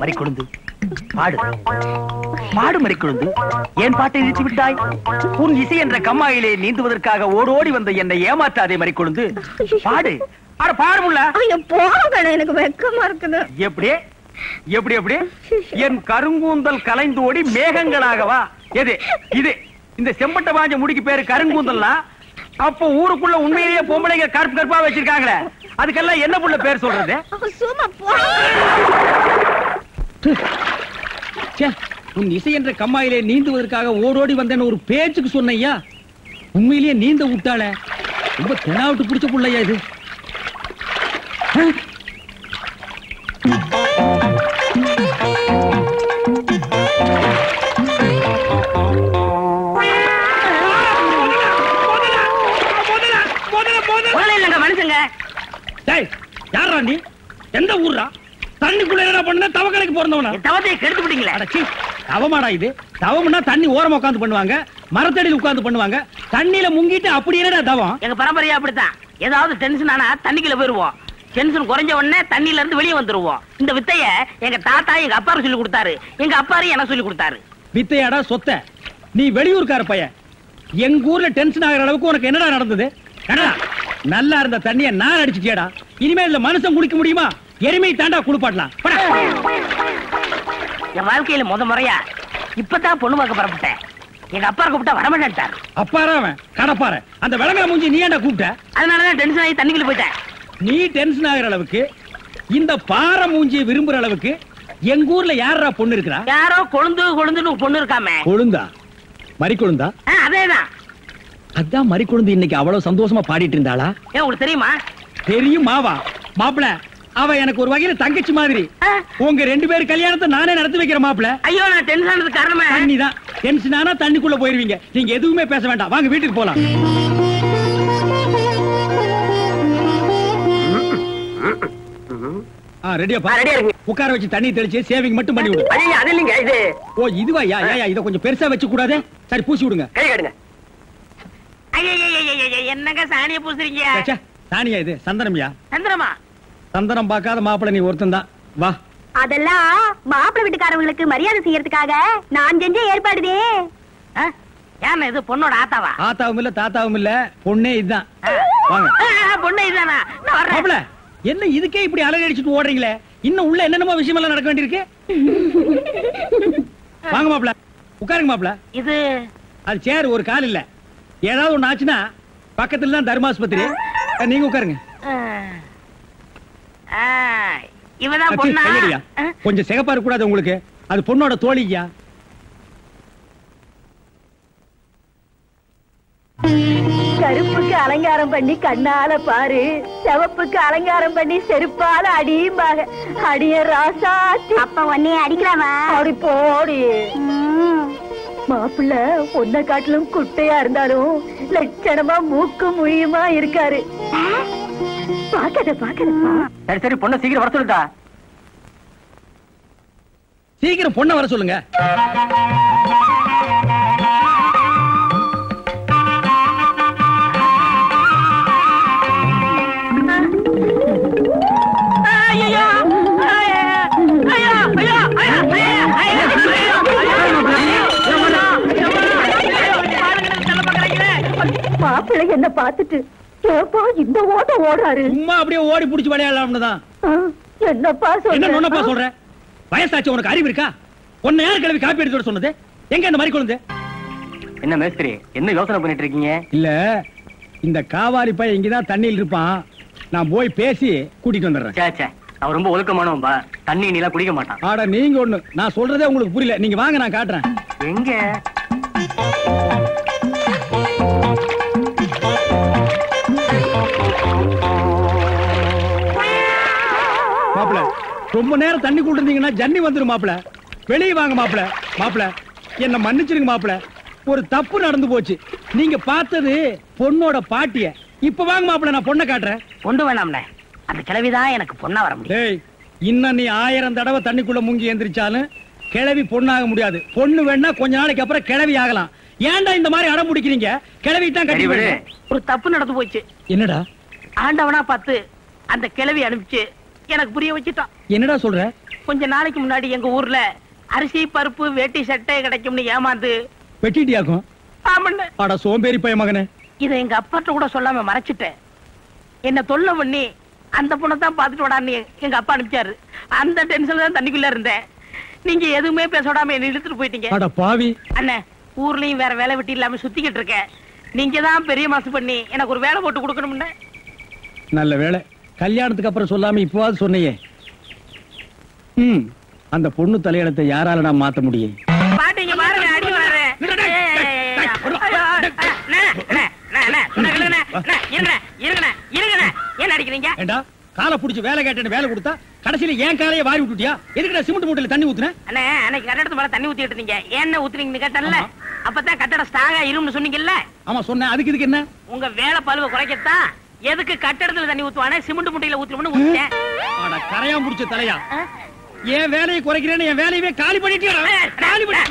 மறிக்கொழுந்து பாடு பாடு மறிக்கொழுந்து. ஏன் பாட்டை நிறுத்தி விட்டாய்? உன் இசை என்ற கம்மாயிலே நீந்துவதற்காக ஓடோடி வந்த என்னை ஏமாற்றாதே மறிக்கொழுந்து. பாடு. அட பாடுமுல்ல. எனக்கு வெக்கமா இருக்குது. எப்படி எப்படி எப்படி? என் கருங்கூந்தல் கலைந்தோடி மேகங்களாகவா? எது இது? இந்த செம்பட்ட பாஞ்ச முடிக்கு பேரு கருங்கூந்தல்னா அப்போ ஊருக்குள்ள உண்மையிலேயே பொம்பளைங்க கருப்பு கருப்பா வச்சிருக்காங்களே, அதுக்கெல்லாம் என்ன புள்ள பேர் சொல்றது? உன் இசை என்ற கம்மாயிலே நீந்துவதற்காக ஓடோடி வந்தேன்னு ஒரு பேச்சுக்கு சொன்னையா, உண்மையிலேயே நீந்த விட்டாள. ரொம்ப தெனாவிட்டு பிடிச்ச புள்ளையா இது. மனுஷங்க யாரா நீ? எந்த ஊர்ரா? தண்ணிக்குள்ள என்ன பண்ண? தவக்கலைக்கு பிறந்தவனா? தவத்தை கெடுத்து விட்டீங்களே. தவமாடா இது? தவம்னா தண்ணி ஓரமா உட்கார்ந்து பண்ணுவாங்க, மரத்தடியில் உட்கார்ந்து பண்ணுவாங்க. தண்ணியில முங்கிட்டு அப்படி என்னடா தவம்? எங்க பரம்பரையா அப்படித்தான். ஏதாவது டென்ஷன் ஆனா தண்ணிக்குள்ள போயிருவோம். டென்ஷன் குறைஞ்ச உடனே தண்ணியில இருந்து வெளியே வந்துருவோம். இந்த வித்தைய எங்க தாத்தா எங்க அப்பாரு சொல்லி கொடுத்தாரு, எங்க அப்பாரு எனக்கு சொல்லி கொடுத்தாரு. வித்தையாடா சொத்த? நீ வெளியூர்கார பையன். எங்க ஊர்ல டென்ஷன் ஆகிற அளவுக்கு உனக்கு என்னடா நடந்தது? நல்லா இருந்த தண்ணிய நான் அடிச்சுட்டியாடா. இனிமே இதுல மனுஷன் குளிக்க முடியுமா? எருமை தாண்டா குளிப்பாட்டலாம். என் வாழ்க்கையில முறையா இப்பதான் பொண்ணு பார்க்க பரப்பிட்டேன். எங்க அப்பா கூப்பிட்டா வரமாட்டார். அப்பாரா அவன் கடப்பார. அந்த விளங்கா மூஞ்சி நீ ஏன்டா கூப்பிட்ட? அதனாலதான் டென்ஷன் ஆகி தண்ணிக்குள்ள போயிட்டேன். நீ டென்ஷன் ஆகிற அளவுக்கு, இந்த பாறை மூஞ்சியை விரும்புற அளவுக்கு எங்க ஊர்ல யாரா பொண்ணு இருக்கிறா? யாரோ கொழுந்து கொழுந்துன்னு பொண்ணு இருக்காமே. கொழுந்தா? மறி கொழுந்தா? அதேதான். அதான் மறி கொழுந்து இன்னைக்கு அவ்வளவு சந்தோஷமா பாடிட்டு இருந்தாளா? ஏன் உங்களுக்கு தெரியுமா? தெரியும் மாவா. மாப்பிள அவ எனக்கு ஒரு வகையில தங்கச்சி மாதிரி. உங்க ரெண்டு பேர் கல்யாணத்தை நானே நடத்தி வைக்கிறேன் மாப்பிள. ஐயோ, நான் டென்ஷன் ஆனதுக்கு காரணமே தண்ணி தான். டென்ஷன் ஆனா தண்ணிக்குள்ள போயிருவீங்க. நீங்க எதுவுமே பேச வேண்டாம், வாங்க வீட்டுக்கு போலாம். ரெடியாப்பா? ரெடியா இருக்கு. உட்கார வச்சு தண்ணி தெளிச்சு சேவிங் மட்டும் பண்ணி விடு. ஐயா அது இல்லங்க இது. ஓ இதுவா? யா யா இத கொஞ்சம் பெருசா வெச்சு கூடாதே. சரி பூசி விடுங்க. கை காடுங்க. ஐயா என்னங்க சாணிய பூசுறீங்க? அச்சா சாணியா இது? சந்தனம்யா. சந்தனமா? சந்தனம் பார்க்காத மாப்பிள நீ ஒருத்தன் தான். வா. அதெல்லாம் மாப்பிள வீட்டுக்காரங்களுக்கு மரியாதை செய்யறதுக்காக நான் செஞ்ச ஏற்பாடுதே. ஏன் இது பொண்ணோட ஆத்தாவா? ஆத்தாவும் இல்ல தாத்தாவும் இல்ல, பொண்ணே இதுதான். வாங்க. பொண்ணே இதுதானா? மாப்பிள என்ன இதுக்கே இப்படி அலறி அடிச்சுட்டு ஓடுறீங்களே? இன்னும் உள்ள என்னென்னமோ விஷயம் எல்லாம் நடக்க வேண்டியிருக்கு. வாங்க மாப்பிள, உட்காருங்க மாப்பிள. இது அது சேர், ஒரு கால் இல்ல. ஏதாவது ஒண்ணு ஆச்சுன்னா பக்கத்துல தான் தர்மாஸ்பத்திரி. நீங்க உட்காருங்க. இவதான் பொண்ணா? கொஞ்சம் சிகப்பா இருக்க கூடாது உங்களுக்கு? அது பொண்ணோட தோழியா? கருப்புக்கு அலங்காரம் பண்ணி கண்ணால பாரு, சிவப்புக்கு அலங்காரம் பண்ணி செருப்பால அடியும்பாக. அடிய ராசாத்தி. அப்ப உன்னைய அடிக்கலாமா? அப்படி போடி. மாப்பிள்ள பொண்ண காட்டிலும் குட்டையா இருந்தாலும் லட்சணமா மூக்கு முழியுமா இருக்காரு. பாக்கத பாக்கதப்பா. சரி சரி, பொண்ண சீக்கிரம் வர சொல்லுடா. சீக்கிரம் பொண்ண வர சொல்லுங்க. மாப்பிள்ளை என்ன பார்த்துட்டு இந்த ஓட்ட ஓடுறாரு. சும்மா அப்படியே ஓடி புடிச்சு விளையாடலாம்னு தான். என்னப்பா சொல்ற? என்ன நொன்னப்பா சொல்ற? வயசாச்சு, உனக்கு அறிவு இருக்கா? உன்னை யார் கிளவி காப்பி எடுத்து சொன்னது? எங்க இந்த மாதிரி குழந்தை? என்ன மேஸ்திரி, என்ன யோசனை பண்ணிட்டு இருக்கீங்க? இல்ல, இந்த காவாலி பையன் இங்கதான் தண்ணியில் இருப்பான். நான் போய் பேசி கூட்டிட்டு வந்துடுறேன். அவன் ரொம்ப ஒழுக்கமானவன்பா, தண்ணி நீலாம் குடிக்க மாட்டான். ஆட நீங்க ஒண்ணு, நான் சொல்றதே உங்களுக்கு புரியல. நீங்க வாங்க, நான் காட்டுறேன். எங்க? மாப்பிள ரொம்ப நேரம் தண்ணி கூட்டிருந்தீங்கன்னா ஜன்னி வந்துரும் மாப்பிள. வெளியே வாங்க மாப்பிள. மாப்பிள என்ன மன்னிச்சிருங்க மாப்பிள, ஒரு தப்பு நடந்து போச்சு. நீங்க பார்த்தது பொண்ணோட பாட்டிய. இப்ப வாங்க மாப்பிள, நான் பொண்ணை காட்டுறேன். பொண்ணு வேணாம்ல, அந்த கிழவிதான் எனக்கு பொண்ணா வர முடியும். இன்னும் நீ 1000 தடவை தண்ணிக்குள்ள முங்கி எந்திரிச்சாலும் கிழவி பொண்ணாக முடியாது. பொண்ணு வேணா கொஞ்ச நாளைக்கு அப்புறம் கிழவி ஆகலாம். ஏன்டா இந்த மாதிரி அடம் பிடிக்கிறீங்க? கிழவி தான் கட்டி. ஒரு தப்பு நடந்து போச்சு. என்னடா? ஆண்டவனா பார்த்து அந்த கிழவி அனுப்பிச்சு எனக்கு புரிய வச்சுட்டான். என்னடா சொல்ற? கொஞ்ச நாளைக்கு முன்னாடி எங்க ஊர்ல அரிசி பருப்பு வேட்டி சட்டை கிடைக்கும்னு ஏமாந்து வெட்டிட்டியாக்கும். ஆமண்ண. அட சோம்பேறி பைய மகனே. இதை எங்க அப்பாட்ட கூட சொல்லாம மறைச்சிட்டேன். என்ன தொல்லை பண்ணி அந்த பொண்ணை தான் பாத்துட்டு விடான்னு எங்க அப்பா அனுப்பிச்சாரு. அந்த டென்ஷன்ல தான் தண்ணிக்குள்ள இருந்தேன். நீங்க எதுவுமே பேச விடாம என்ன இழுத்துட்டு போயிட்டீங்க. அட பாவி. அண்ணே, ஊர்லயும் வேற வேலை வெட்டி இல்லாம சுத்திக்கிட்டு இருக்கேன். நீங்க தான் பெரிய மனசு பண்ணி எனக்கு ஒரு வேலை போட்டு கொடுக்கணும்னு. நல்ல வேலை, கல்யாணத்துக்கு அப்புறம் சொல்லாம இப்பவாது சொன்னையே. அந்த பொண்ணு தலையெழுத்தை யாரால நான் மாத்த முடியும்? பாட்டீங்க பாருங்க, அடி பாரு. என்ன அடிக்கிறீங்க? காலை புடிச்சு வேலை கேட்டேன்னு வேலை கொடுத்தா கடைசியில ஏன் காலையை வாரி விட்டுட்டியா? எதுக்குடா சிமெண்ட் மூட்டையில தண்ணி ஊத்துன? அண்ணே, அன்னைக்கு கட்டடத்து மேல தண்ணி ஊத்திட்டு இருந்தீங்க. என்ன ஊத்துறீங்கன்னு கேட்டேன்ல, அப்பதான் கட்டடம் ஸ்ட்ராங்கா இரும்னு சொன்னீங்கல்ல. ஆமா சொன்னேன். அதுக்கு இதுக்கு என்ன? உங்க வேலை பழுவ குறைக்கத்தான் எதுக்கு கட்டடத்துல தண்ணி ஊத்துவானே சிமெண்ட் மூட்டையில ஊத்துறோம்னு ஊத்திட்டேன். அட கரையா முடிச்ச தலையா, ஏன் வேலையை குறைக்கிறேன்னு என் வேலையவே காலி பண்ணிட்டியா? காலி பண்ணி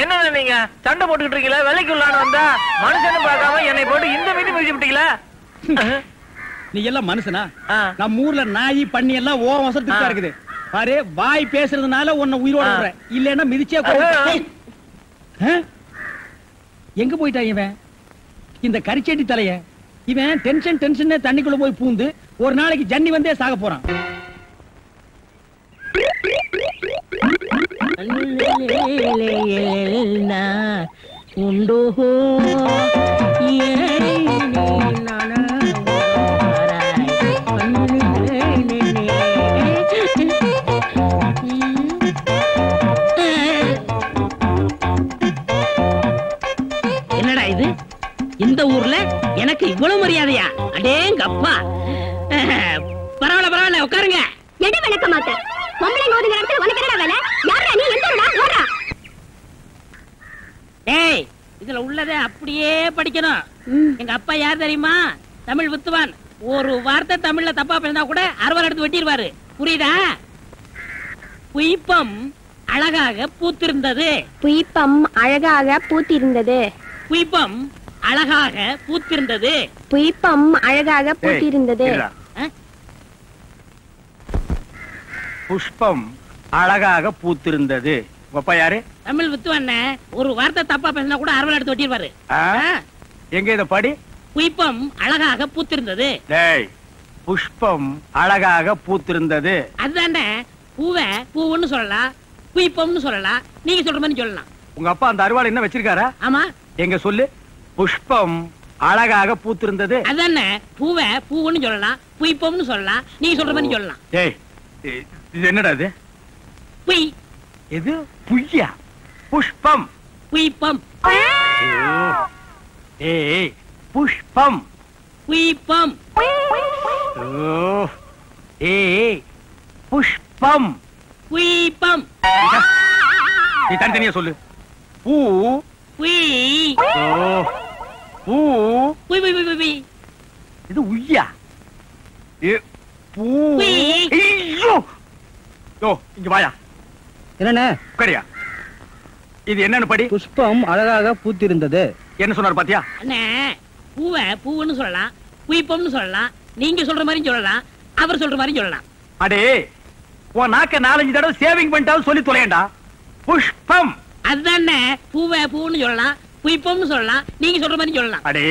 என்ன நீங்க சண்டை போட்டுக்கிட்டு இருக்கீங்களா? வேலைக்கு உள்ளான வந்தா மனுஷன்னு பார்க்காம என்னை போட்டு இந்த மீதி மிதிச்சு விட்டீங்களா? நீ எல்லாம் மனுஷனா? நம்ம ஊர்ல நாய் பண்ணி எல்லாம் ஓ வசத்துக்கா இருக்குது பாரு. வாய் பேசுறதுனால உன்னை உயிரோட விடுறேன், இல்லன்னா மிதிச்சே. எங்க போயிட்டா இவன் இந்த கரிச்சேட்டி தலைய? இவன் டென்ஷன் தண்ணிக்குள்ள போய் பூந்து ஒரு நாளைக்கு ஜன்னி வந்தே சாக போறான். உண்டோ என்னடா இது? இந்த ஊர்ல எனக்கு இவ்வளவு மரியாதையா? அடேங்கப்பா. பரவாயில்ல பரவாயில்ல, உட்காருங்க. எடு விளக்க மாட்டேன். பொம்பளைங்க ஒதுங்கிற இடத்துல உனக்கு என்னடா வேலை? யாரா நீ? எந்தடா ஓடா? ஏய், இதுல உள்ளதை அப்படியே படிக்கணும். எங்க அப்பா யார் தெரியுமா? தமிழ் வித்துவான். ஒரு வார்த்தை தமிழ்ல தப்பா பேசினா கூட அறுவாள் எடுத்து வெட்டிடுவாரு. புரியுதா? புய்பம் அழகாக பூத்திருந்தது. புய்பம் அழகாக பூத்திருந்தது. புய்பம் அழகாக பூத்திருந்தது. புய்பம் அழகாக பூத்திருந்தது. புஷ்பம் அழகாக பூத்திருந்தது. அப்பா யாரு? தமிழ் வித்துவான். ஒரு வார்த்தை தப்பா பேசினா கூட அறுவாள் எடுத்து வெட்டிடுவாரு. எங்க இத படி? புய்பம் அழகாக பூத்திருந்தது. டேய், புஷ்பம் அழகாக பூத்திருந்தது. அதுதானே. பூவை பூவுன்னு சொல்லலாம், புய்பம்னு சொல்லலாம். நீங்க சொல்ற மாதிரி சொல்லலாம். உங்க அப்பா அந்த அருவாள் என்ன வச்சிருக்காரா? ஆமா. எங்க சொல்லு. புஷ்பம் அழகாக பூத்திருந்தது. அதுதானே. பூவை பூவுன்னு சொல்லலாம், புய்பம்னு சொல்லலாம். நீங்க சொல்ற மாதிரி சொல்லலாம். டேய், இது என்னடா இது? புய். இது புய்யா? புஷ்பம் புய்பம். ஏய், புஷ்பம் புய்பம். ஏய், புஷ்பம் புய்பம். நீ தனித்தனியா சொல்லு. பூ புய். பூ புய் புய் புய் புய். இது உய்யா? பூ. ஐயோ, இங்க வாயா. என்ன உட்காரியா. இது என்னன்னு படி. புஷ்பம் அழகாக பூத்திருந்தது. என்ன சொன்னார் பாத்தியா? அண்ணே, பூவை பூவுன்னு சொல்லலாம், புய்பம்னு சொல்லலாம். நீங்க சொல்ற மாதிரி சொல்லலாம், அவர் சொல்ற மாதிரி சொல்லலாம். அடே, உன் நாக்க 4-5 தடவை சேவிங் பண்ணிட்டாலும் சொல்லி தொலையண்டா. புஷ்பம். அதுதானே. பூவை பூன்னு சொல்லலாம், புய்பம்னு சொல்லலாம். நீங்க சொல்ற மாதிரி சொல்லலாம். அடே,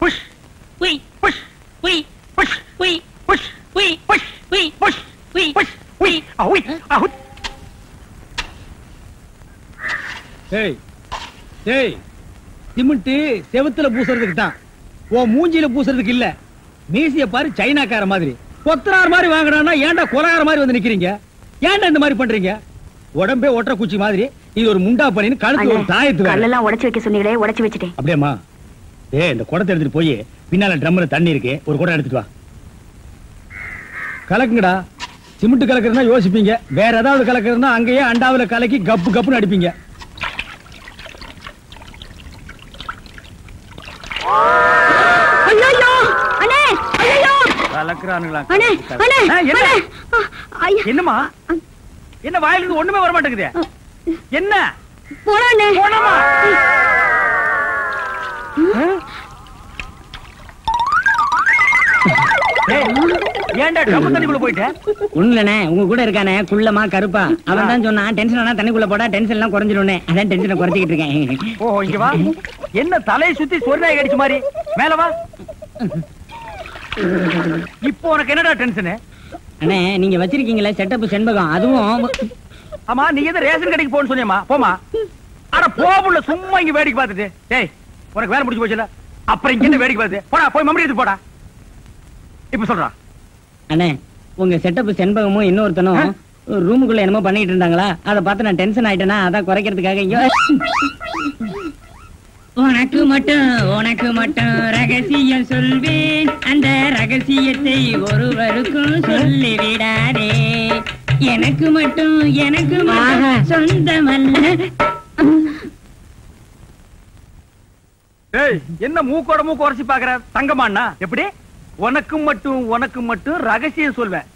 புஷ் புய் புஷ் புய் புஷ் புய் புஷ் புய் புஷ் புய் புஷ் புய் புஷ் புய். அவுய் அவுய். ஏய் ஏய், சிமெண்ட் செவுத்துல பூசுறதுக்கு தான், ஓ மூஞ்சில பூசுறதுக்கு இல்ல. மீசிய பாரு, சைனாக்கார மாதிரி. கொத்தனார் மாதிரி வாங்கினா ஏன்டா கொலகார மாதிரி வந்து நிக்கிறீங்க? ஏன்டா இந்த மாதிரி பண்றீங்க? உடம்பே ஒற்ற குச்சி மாதிரி. இது ஒரு முண்டா பண்ணின்னு கழுத்து ஒரு தாயத்து கல்லெல்லாம் உடைச்சு வைக்க சொன்னீங்களே, உடைச்சு வச்சுட்டேன். அப்படியேம்மா. இந்த குடத்தை எடுத்துட்டு போய் பின்னால ட்ரம்ல தண்ணி இருக்கு, ஒரு குடம் எடுத்துட்டு வா. கலக்குங்கடா. சிமெண்ட் கலக்குறதுனா யோசிப்பீங்க, வேற ஏதாவது கலக்குறதுனா அங்கேயே அண்டாவில கலக்கி கப்பு கப்புன்னு அடிப்பீங்க. என்னமா? என்ன வாயிலிருந்து ஒண்ணுமே வர மாட்டேங்குது? என்ன போடானே போனமா ஏன்டா டப்பு தண்ணிக்குள்ள போயிட்ட? ஒண்ணுலண்ணே உங்க கூட இருக்கானே குள்ளமா கருப்பா அவன் தான் சொன்னான் டென்ஷன் ஆனா தண்ணிக்குள்ள போடா டென்ஷன் எல்லாம் குறைஞ்சிரும்னே. அதான் டென்ஷனை குறைச்சிக்கிட்டு இருக்கேன். ஓ இங்க வா. என்ன தலையை சுத்தி சொர்ணாய் கடிச்ச மாதிரி மேல வா. இப்போ உனக்கு என்னடா டென்ஷன்? அண்ணே நீங்க வச்சிருக்கீங்களே செட்டப் செண்பகம் அதுவும். ஆமா நீ எது ரேஷன் கடைக்கு போன்னு சொன்னியம்மா போமா. அட போபுள்ள சும்மா இங்க வேடிக்கை பார்த்துட்டு. டேய் உனக்கு வேலை முடிஞ்சு போச்சுல அப்புறம் இங்க என்ன வேடிக்கை பார்த்து போடா போய் மம்படி எடுத்து போடா. இப்ப சொல்றா. அண்ணே உங்க செட்டப் செண்பகமும் இன்னொருத்தனும் ரூமுக்குள்ள என்னமோ பண்ணிட்டு இருந்தாங்களா அதை பார்த்து நான் டென்ஷன் ஆயிட்டேனா அதான் குறைக்கிறதுக்காக இங்க. உனக்கு மட்டும் ரகசியம் சொல்வேன் அந்த ரகசியத்தை ஒருவருக்கும் சொல்லிவிடாதே. எனக்கு மட்டும் சொந்தமல்ல. ஏய் என்ன மூக்கோட மூக்கு உரைச்சி பாக்குற தங்கமாண்ணா? எப்படி உனக்கு மட்டும் ரகசியம் சொல்வேன்.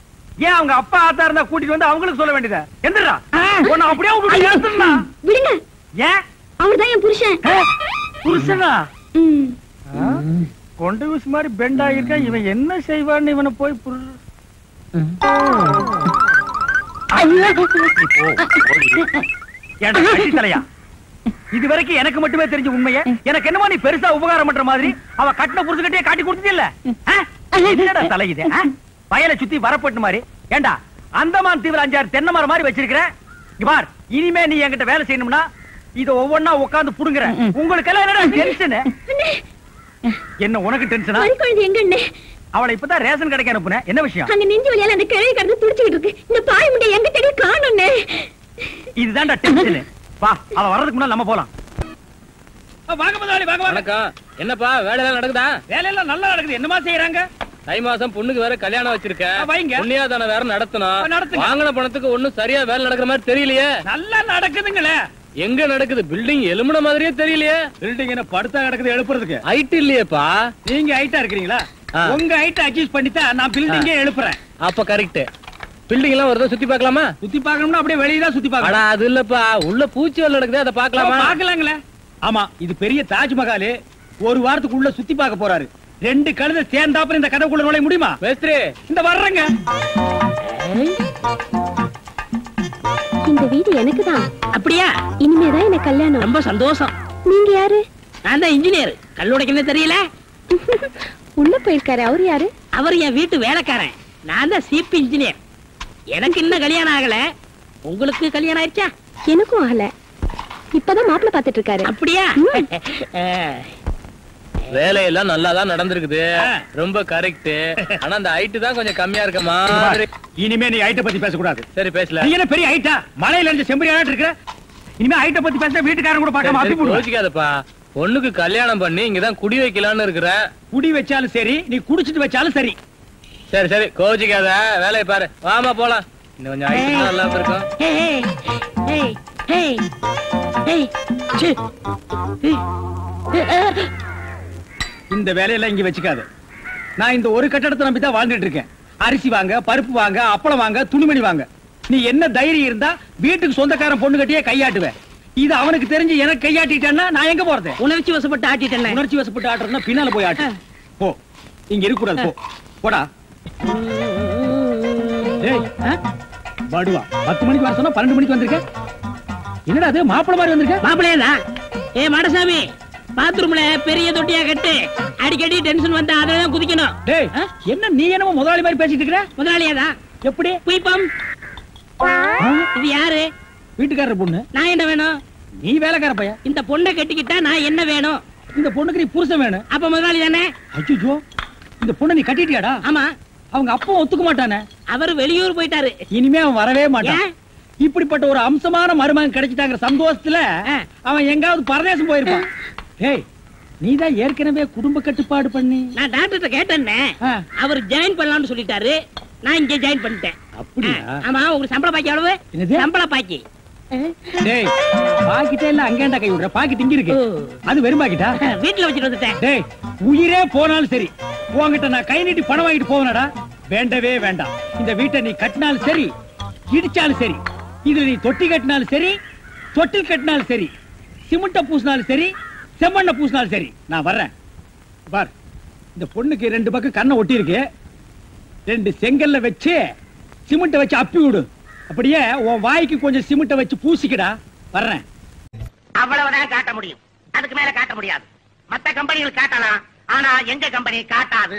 ஏன் அவங்க அப்பா ஆத்தா இருந்தா கூட்டிட்டு வந்து அவங்களுக்கு சொல்ல வேண்டியதா? எந்திரா உன்னை அப்படியே விடுங்க. ஏன் அவர்தான் என் புருஷன். புருஷனா? கொண்ட ஊசி மாதிரி பெண்ட் ஆகிருக்கான். இவன் என்ன செய்வான்னு இவனை போய் தலையா இது வரைக்கும் எனக்கு மட்டுமே தெரிஞ்ச உண்மைய எனக்கு என்னமோ நீ பெருசா உபகாரம் பண்ற மாதிரி அவ கட்டின புருஷன்கிட்டயே காட்டி கொடுத்தது இல்ல தலையுது. வயலை சுத்தி வரப்பட்டு மாதிரி ஏண்டா அந்தமான் தீவிர 5-6 தென்னை மரம் மாதிரி வச்சிருக்கிற. பார் இனிமே நீ என்கிட்ட வேலை செய்யணும்னா இத ஒவ்வொன்னா உட்கார்ந்து புடுங்குற. உங்களுக்கு எல்லாம் என்னடா டென்ஷன்? என்ன உனக்கு டென்ஷனா? அவளை இப்பதான் ரேஷன் கடைக்கு அனுப்புனேன். என்ன விஷயம்? அங்க நெஞ்சு வலியால அந்த கிழவி கடந்து துடிச்சிட்டு இருக்கு. இந்த பாய் முண்டை எங்க தேடி காணோம்னே. இதுதான்டா டென்ஷன். வா அவ வர்றதுக்கு முன்னால நம்ம போலாம். வாங்க முதலாளி வாங்க. வணக்கம். என்னப்பா வேலை எல்லாம் நடக்குதா? வேலை எல்லாம் நல்லா நடக்குது. என்னமா செய்யறாங்க? தை மாசம் பொண்ணுக்கு வேற கல்யாணம் வச்சிருக்கேன். புண்ணியாதான வேற நடத்தணும். வாங்கின பணத்துக்கு ஒண்ணும் சரியா வேலை நடக்கிற மாதிரி தெரியலையே. நல்லா நடக்குதுங்களே. எங்க நடக்குது? பில்டிங் எலும்புன மாதிரியே தெரியலையே. பில்டிங் என்ன படுத்தா நடக்குது எழுப்புறதுக்கு? ஹைட் இல்லையேப்பா. நீங்க ஹைட்டா இருக்கிறீங்களா? உங்க ஹைட் அட்ஜஸ்ட் பண்ணிட்டா நான் பில்டிங்கே எழுப்புறேன். அப்ப கரெக்ட். பில்டிங் எல்லாம் ஒரு சுத்தி பார்க்கலாமா? சுத்தி பார்க்கணும்னா அப்படியே வெளிய தான் சுத்தி பார்க்கணும். அது இல்லப்பா உள்ள பூச்சி வேலை நடக்குது அதை பார்க்கலாமா? பார்க்கலாங்களே. ஆமா இது பெரிய தாஜ்மஹால். ஒரு வாரத்துக்கு உள்ள சுத்தி பார்க்க போறாரு. 2 கழுதை சேர்ந்தாப்புறம் இந்த கதவுக்குள்ள நுழைய முடியுமா? மேஸ்திரி இந்த வர்றங்க. இந்த வீடு எனக்கு தான். அப்படியா? இனிமேதான் எனக்கு கல்யாணம். ரொம்ப சந்தோஷம். நீங்க யாரு? நான் தான் இன்ஜினியர். கல்லுடைக்கணும் தெரியல. உள்ள போயிருக்காரு. அவரு யாரு? அவர் என் வீட்டு வேலைக்காரன். நான் தான் சீப் இன்ஜினியர். எனக்கு இன்னும் கல்யாணம் ஆகல. உங்களுக்கு கல்யாணம் ஆயிடுச்சா? எனக்கும் ஆகல. இப்பதான் மாப்பிள்ள பாத்துட்டு இருக்காரு. அப்படியா? வேலையெல்லாம் நல்லாதான் நடந்திருக்குது. ரொம்ப கரெக்ட். ஆனா அந்த ஹைட் தான் கொஞ்சம் கம்மியா இருக்க மாதிரி. இனிமே நீ ஹைட்ட பத்தி பேசக்கூடாது. சரி பேசல. நீ என்ன பெரிய ஹைட்டா? மலையில இருந்து செம்பரியாட்டு இருக்க. இனிமே ஹைட்ட பத்தி பேசினா வீட்டுக்காரங்க கூட பார்க்காம அப்படி போடுவாங்க. யோசிக்காதப்பா. பொண்ணுக்கு கல்யாணம் பண்ணி இங்கதான் குடி வைக்கலாம்னு இருக்கிற. குடி வச்சாலும் சரி நீ குடிச்சிட்டு வச்சாலும் சரி. சரி சரி கோச்சிக்காத. வேலையை பாரு. வாமா போலாம். இன்னும் கொஞ்சம் ஹைட் நல்லா இருக்கும். இந்த வேலையெல்லாம் இங்க வச்சுக்காது. நான் இந்த ஒரு கட்டடத்தை நம்பி தான் வாழ்ந்துட்டு இருக்கேன். அரிசி வாங்க, பருப்பு வாங்க, அப்பளம் வாங்க, துணிமணி வாங்க. நீ என்ன தைரியம் இருந்தா வீட்டுக்கு சொந்தக்காரன் பொண்ணு கட்டியே கையாட்டுவேன். இது அவனுக்கு தெரிஞ்சு எனக்கு கையாட்டிட்டேன்னா நான் எங்க போறது? உணர்ச்சி வசப்பட்டு ஆட்டிட்டேன். உணர்ச்சி வசப்பட்டு ஆட்டுறதுன்னா பின்னால போய் ஆட்டு. போ இங்க இருக்க கூடாது. போ போடா. பாடுவா 10 மணிக்கு வர சொன்னா 12 மணிக்கு வந்திருக்க. என்னடா அது மாப்பிள மாதிரி வந்திருக்க? மாப்பிளையா? ஏ மாடசாமி பாத்ரூம்ல பெரிய தொட்டியா கட்டு. அடிக்கடி டென்ஷன் வந்தா அதெல்லாம் குதிக்கணும். டேய் என்ன நீ என்னமோ முதலாளி மாதிரி பேசிட்டு இருக்கற? முதலாளியாதான். எப்படி? குயிப்பம். இது யாரு? வீட்டுக்காரர் பொண்ணு. நான் என்ன வேணும்? நீ வேலைக்கார பையன். இந்த பொண்ணை கட்டிக்கிட்டா நான் என்ன வேணும்? இந்த பொண்ணுக்கு நீ புருஷன் வேணும். அப்ப முதலாளி தானே? ஐயோ இந்த பொண்ணை நீ கட்டிட்டியாடா? ஆமா. அவங்க அப்பா ஒத்துக்க மாட்டானே. அவர் வெளியூர் போயிட்டாரு. இனிமே அவன் வரவே மாட்டான். இப்படிப்பட்ட ஒரு அம்சமான மருமகன் கிடைச்சிட்டாங்க சந்தோஷத்துல அவன் எங்காவது பரதேசம் போயிருப்பான். ஏய் நீதான் ஏற்கனவே குடும்ப கட்டுப்பாடு பண்ணி. நான் டாக்டர்கிட்ட கேட்டேன்னே. அவர் ஜாயின் பண்ணலாம்னு சொல்லிட்டாரு. நான் இங்க ஜாயின் பண்ணிட்டேன். அப்படியா? ஆமா. உங்களுக்கு சம்பள பாக்கி எவ்வளவு? சம்பள பாக்கி. டேய் பாக்கிட்டே இல்ல அங்கேண்டா கை விடுற. பாக்கி இங்க இருக்கு. அது வெறும் பாக்கிட்டா? வீட்டுல வச்சிட்டு வந்துட்டேன். டேய் உயிரே போனாலும் சரி உன்கிட்ட நான் கை நீட்டி பணம் வாங்கிட்டு போவனடா. வேண்டவே வேண்டாம். இந்த வீட்டை நீ கட்டினாலும் சரி இடிச்சாலும் சரி, இதுல நீ தொட்டி கட்டினாலும் சரி தொட்டில் கட்டினாலும் சரி, சிமெண்ட பூசினாலும் சரி, செம்மண்ண பூசினாலும் சரி, நான் வர்றேன். பார், இந்த பொண்ணுக்கு 2 பக்கம் கண்ணை ஒட்டி இருக்கு. 2 செங்கல்ல வச்சு சிமெண்ட வச்சு அப்பி விடு. அப்படியே உன் வாய்க்கு கொஞ்சம் சிமெண்ட வச்சு பூசிக்கடா. வர்றேன். அவ்வளவுதான் காட்ட முடியும், அதுக்கு மேல காட்ட முடியாது. மத்த கம்பெனிகள் காட்டலாம், ஆனா எங்க கம்பெனி காட்டாது.